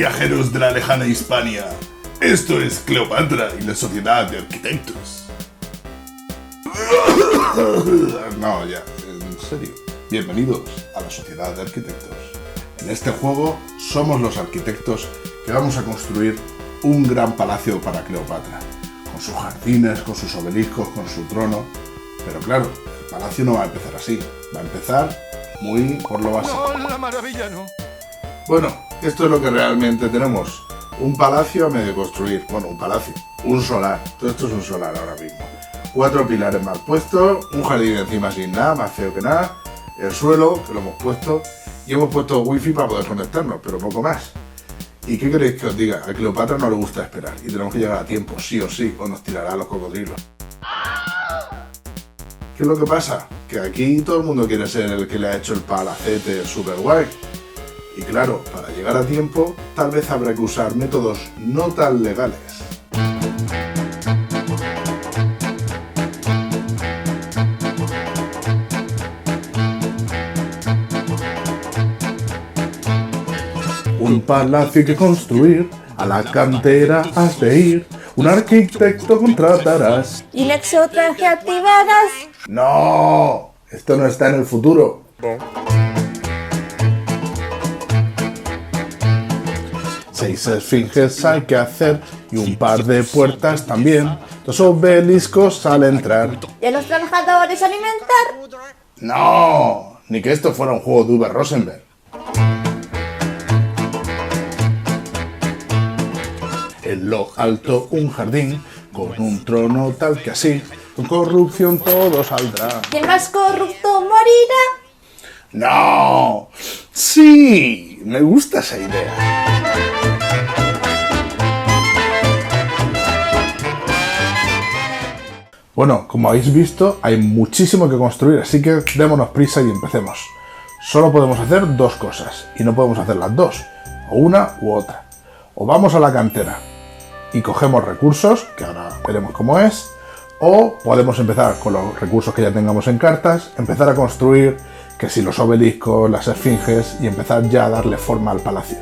viajeros de la lejana Hispania. Esto es Cleopatra y la Sociedad de Arquitectos. No, ya, en serio. Bienvenidos a la Sociedad de Arquitectos. En este juego somos los arquitectos que vamos a construir un gran palacio para Cleopatra. Con sus jardines, con sus obeliscos, con su trono. Pero claro, el palacio no va a empezar así. Va a empezar muy por lo básico. ¡No, la maravilla no! Bueno, esto es lo que realmente tenemos. Un palacio a medio construir. Bueno, un palacio. Un solar. Todo esto es un solar ahora mismo. 4 pilares mal puestos. Un jardín encima sin nada, más feo que nada. El suelo, que lo hemos puesto. Y hemos puesto wifi para poder conectarnos, pero poco más. ¿Y qué queréis que os diga? A Cleopatra no le gusta esperar. Y tenemos que llegar a tiempo, sí o sí, o nos tirará a los cocodrilos. ¿Qué es lo que pasa? Que aquí todo el mundo quiere ser el que le ha hecho el palacete super guay. Y claro, para llegar a tiempo, tal vez habrá que usar métodos no tan legales. Un palacio hay que construir, a la cantera has de ir, un arquitecto contratarás. ¿Y la exotraje activarás? ¡No! Esto no está en el futuro. Seis esfinges hay que hacer y un par de puertas también. 2 obeliscos al entrar. ¿Y a los trabajadores alimentar? ¡No! Ni que esto fuera un juego de Uwe Rosenberg. En lo alto un jardín, con un trono tal que así, con corrupción todo saldrá. ¿Y el más corrupto morirá? ¡No! ¡Sí! Me gusta esa idea. Bueno, como habéis visto, hay muchísimo que construir, así que démonos prisa y empecemos. Solo podemos hacer 2 cosas, y no podemos hacer las 2, o una u otra. O vamos a la cantera y cogemos recursos, que ahora veremos cómo es, o podemos empezar con los recursos que ya tengamos en cartas, empezar a construir, que si los obeliscos, las esfinges, y empezar ya a darle forma al palacio.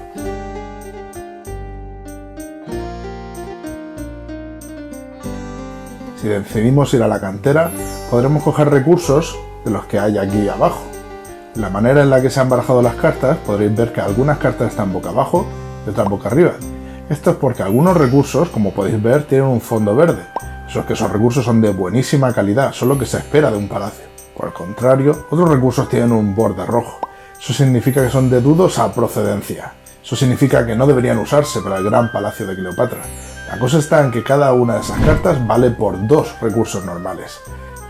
Si decidimos ir a la cantera, podremos coger recursos de los que hay aquí abajo. La manera en la que se han barajado las cartas, podréis ver que algunas cartas están boca abajo y otras boca arriba. Esto es porque algunos recursos, como podéis ver, tienen un fondo verde. Esos recursos son de buenísima calidad, son lo que se espera de un palacio. Por el contrario, otros recursos tienen un borde rojo. Eso significa que son de dudosa procedencia. Eso significa que no deberían usarse para el gran palacio de Cleopatra. La cosa está en que cada una de esas cartas vale por 2 recursos normales.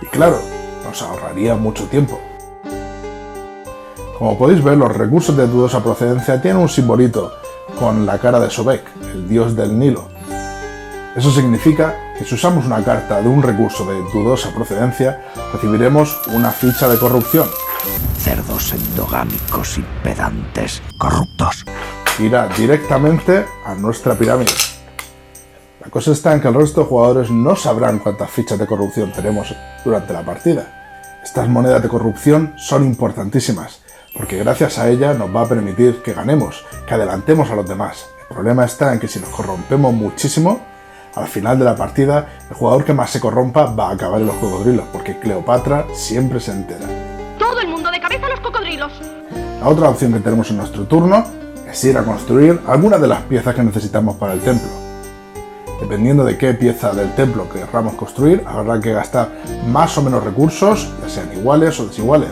Y claro, nos ahorraría mucho tiempo. Como podéis ver, los recursos de dudosa procedencia tienen un simbolito con la cara de Sobek, el dios del Nilo. Eso significa que si usamos una carta de un recurso de dudosa procedencia, recibiremos una ficha de corrupción. Cerdos endogámicos y pedantes corruptos. Irá directamente a nuestra pirámide. La cosa está en que el resto de jugadores no sabrán cuántas fichas de corrupción tenemos durante la partida. Estas monedas de corrupción son importantísimas, porque gracias a ella nos va a permitir que ganemos, que adelantemos a los demás. El problema está en que si nos corrompemos muchísimo, al final de la partida, el jugador que más se corrompa va a acabar en los cocodrilos, porque Cleopatra siempre se entera. ¡Todo el mundo de cabeza a los cocodrilos! La otra opción que tenemos en nuestro turno es ir a construir algunas de las piezas que necesitamos para el templo. Dependiendo de qué pieza del templo querramos construir, habrá que gastar más o menos recursos, ya sean iguales o desiguales.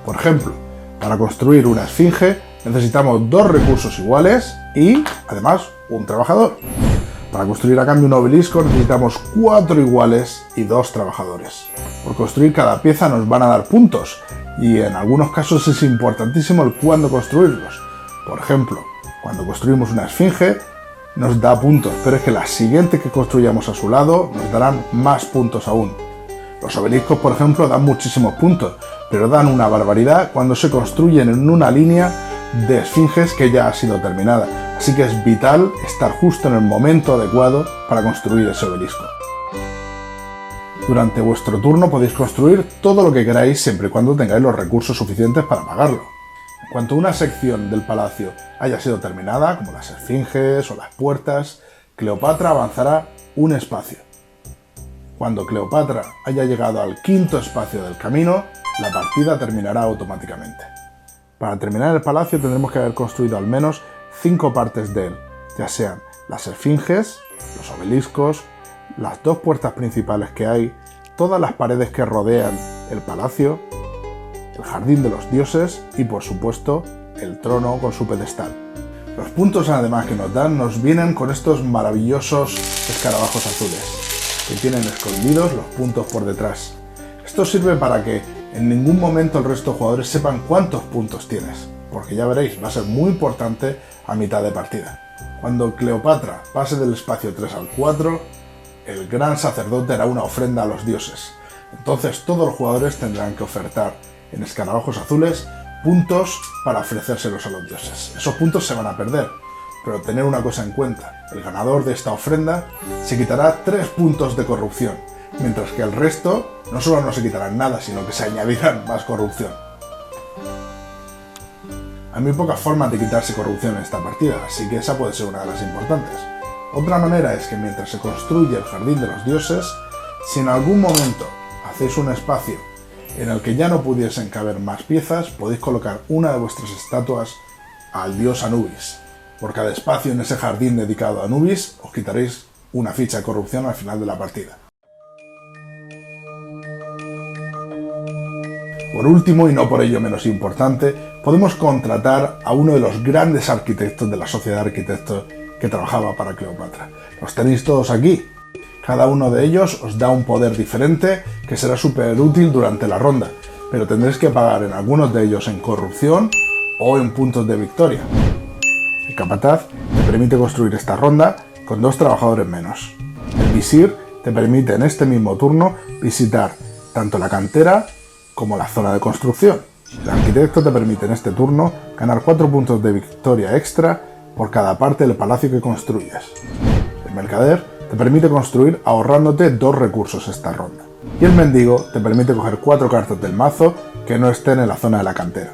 Por ejemplo, para construir una esfinge necesitamos 2 recursos iguales y, además, un trabajador. Para construir a cambio un obelisco necesitamos 4 iguales y 2 trabajadores. Por construir cada pieza nos van a dar puntos y en algunos casos es importantísimo el cuándo construirlos. Por ejemplo, cuando construimos una esfinge nos da puntos, pero es que la siguiente que construyamos a su lado nos darán más puntos aún. Los obeliscos, por ejemplo, dan muchísimos puntos, pero dan una barbaridad cuando se construyen en una línea de esfinges que ya ha sido terminada. Así que es vital estar justo en el momento adecuado para construir ese obelisco. Durante vuestro turno podéis construir todo lo que queráis siempre y cuando tengáis los recursos suficientes para pagarlo. Cuando una sección del palacio haya sido terminada, como las esfinges o las puertas, Cleopatra avanzará un espacio. Cuando Cleopatra haya llegado al quinto espacio del camino, la partida terminará automáticamente. Para terminar el palacio tendremos que haber construido al menos 5 partes de él, ya sean las esfinges, los obeliscos, las 2 puertas principales que hay, todas las paredes que rodean el palacio, el jardín de los dioses y, por supuesto, el trono con su pedestal. Los puntos además que nos dan nos vienen con estos maravillosos escarabajos azules, que tienen escondidos los puntos por detrás. Esto sirve para que en ningún momento el resto de jugadores sepan cuántos puntos tienes, porque ya veréis, va a ser muy importante a mitad de partida. Cuando Cleopatra pase del espacio 3 al 4, el gran sacerdote hará una ofrenda a los dioses. Entonces todos los jugadores tendrán que ofertar en escarabajos azules puntos para ofrecérselos a los dioses. Esos puntos se van a perder, pero tener una cosa en cuenta: el ganador de esta ofrenda se quitará 3 puntos de corrupción, mientras que el resto no solo no se quitarán nada, sino que se añadirán más corrupción. Hay muy pocas formas de quitarse corrupción en esta partida, así que esa puede ser una de las importantes. Otra manera es que mientras se construye el jardín de los dioses, si en algún momento hacéis un espacio en el que ya no pudiesen caber más piezas, podéis colocar una de vuestras estatuas al dios Anubis. Por cada espacio en ese jardín dedicado a Anubis, os quitaréis una ficha de corrupción al final de la partida. Por último, y no por ello menos importante, podemos contratar a uno de los grandes arquitectos de la sociedad de arquitectos que trabajaba para Cleopatra. Los tenéis todos aquí. Cada uno de ellos os da un poder diferente que será súper útil durante la ronda, pero tendréis que pagar en algunos de ellos en corrupción o en puntos de victoria. El capataz te permite construir esta ronda con 2 trabajadores menos. El visir te permite en este mismo turno visitar tanto la cantera como la zona de construcción. El arquitecto te permite en este turno ganar 4 puntos de victoria extra por cada parte del palacio que construyes. El mercader te permite construir ahorrándote 2 recursos esta ronda. Y el mendigo te permite coger 4 cartas del mazo que no estén en la zona de la cantera.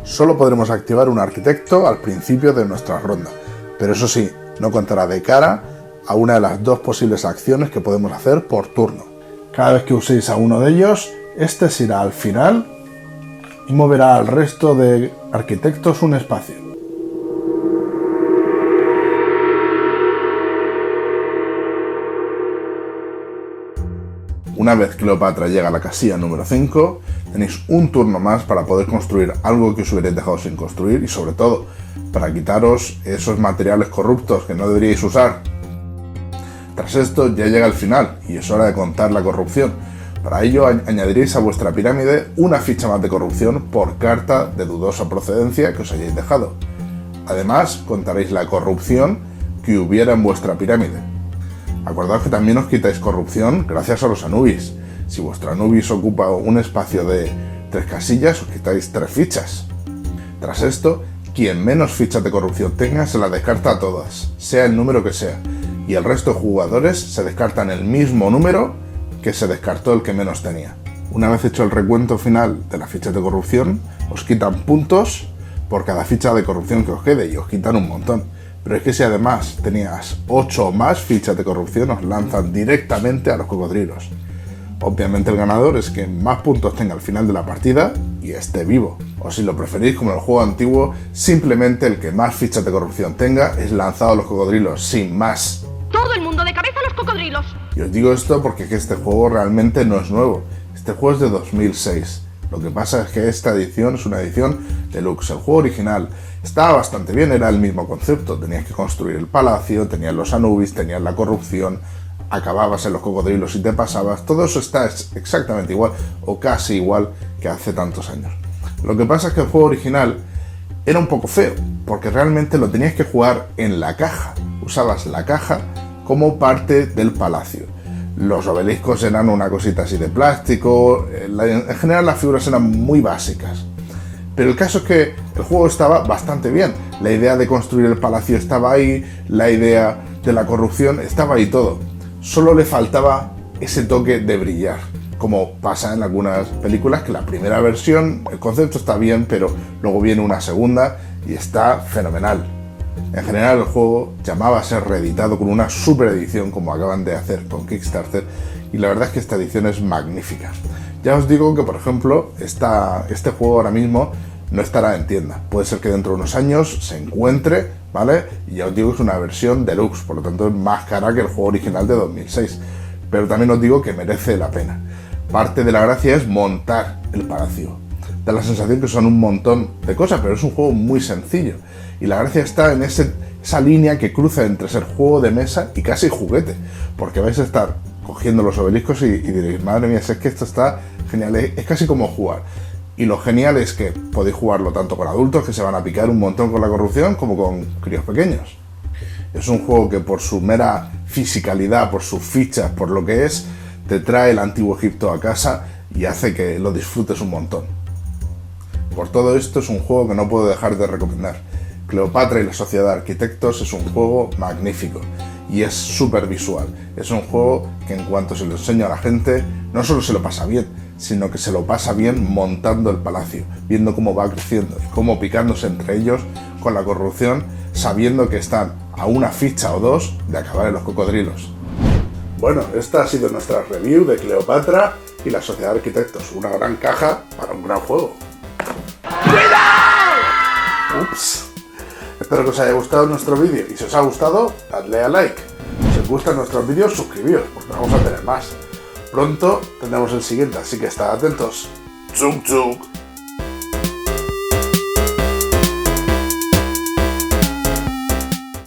Solo podremos activar un arquitecto al principio de nuestra ronda, pero eso sí, no contará de cara a una de las 2 posibles acciones que podemos hacer por turno. Cada vez que uséis a uno de ellos, este se irá al final y moverá al resto de arquitectos un espacio. Una vez Cleopatra llega a la casilla número 5, tenéis un turno más para poder construir algo que os hubierais dejado sin construir y, sobre todo, para quitaros esos materiales corruptos que no deberíais usar. Tras esto ya llega el final y es hora de contar la corrupción. Para ello añadiréis a vuestra pirámide una ficha más de corrupción por carta de dudosa procedencia que os hayáis dejado. Además, contaréis la corrupción que hubiera en vuestra pirámide. Acordaos que también os quitáis corrupción gracias a los Anubis. Si vuestro Anubis ocupa un espacio de 3 casillas, os quitáis 3 fichas. Tras esto, quien menos fichas de corrupción tenga se las descarta a todas, sea el número que sea, y el resto de jugadores se descartan el mismo número que se descartó el que menos tenía. Una vez hecho el recuento final de las fichas de corrupción, os quitan puntos por cada ficha de corrupción que os quede y os quitan un montón. Pero es que si además tenías 8 o más fichas de corrupción, os lanzan directamente a los cocodrilos. Obviamente el ganador es quien más puntos tenga al final de la partida y esté vivo. O si lo preferís, como en el juego antiguo, simplemente el que más fichas de corrupción tenga es lanzado a los cocodrilos, sin más. Todo el mundo de cabeza a los cocodrilos. Y os digo esto porque es que este juego realmente no es nuevo. Este juego es de 2006. Lo que pasa es que esta edición es una edición deluxe. El juego original estaba bastante bien, era el mismo concepto. Tenías que construir el palacio, tenías los Anubis, tenías la corrupción, acababas en los cocodrilos y te pasabas. Todo eso está exactamente igual o casi igual que hace tantos años. Lo que pasa es que el juego original era un poco feo, porque realmente lo tenías que jugar en la caja. Usabas la caja como parte del palacio. Los obeliscos eran una cosita así de plástico, en general las figuras eran muy básicas. Pero el caso es que el juego estaba bastante bien. La idea de construir el palacio estaba ahí, la idea de la corrupción estaba ahí todo. Solo le faltaba ese toque de brillar. como pasa en algunas películas, que la primera versión, el concepto está bien, pero luego viene una segunda y está fenomenal. En general el juego llamaba a ser reeditado con una super edición como acaban de hacer con Kickstarter, y la verdad es que esta edición es magnífica. Ya os digo que, por ejemplo, este juego ahora mismo no estará en tienda. Puede ser que dentro de unos años se encuentre, ¿vale? Y ya os digo que es una versión deluxe, por lo tanto es más cara que el juego original de 2006. Pero también os digo que merece la pena. Parte de la gracia es montar el palacio. Da la sensación que son un montón de cosas, pero es un juego muy sencillo. Y la gracia está en esa línea que cruza entre ser juego de mesa y casi juguete. Porque vais a estar cogiendo los obeliscos y diréis, madre mía, es que esto está genial. Es casi como jugar. Y lo genial es que podéis jugarlo tanto con adultos que se van a picar un montón con la corrupción, como con críos pequeños. Es un juego que por su mera fisicalidad, por sus fichas, por lo que es, te trae el antiguo Egipto a casa y hace que lo disfrutes un montón. Por todo esto es un juego que no puedo dejar de recomendar. Cleopatra y la Sociedad de Arquitectos es un juego magnífico y es súper visual. Es un juego que en cuanto se lo enseña a la gente, no solo se lo pasa bien, sino que se lo pasa bien montando el palacio, viendo cómo va creciendo y cómo picándose entre ellos con la corrupción, sabiendo que están a una ficha o dos de acabar en los cocodrilos. Bueno, esta ha sido nuestra review de Cleopatra y la Sociedad de Arquitectos, una gran caja para un gran juego. ¡Cuidado! Ups. Espero que os haya gustado nuestro vídeo y si os ha gustado, dadle a like. Si os gustan nuestros vídeos, suscribíos, porque vamos a tener más. Pronto tendremos el siguiente, así que estad atentos. ¡Chuk chuk!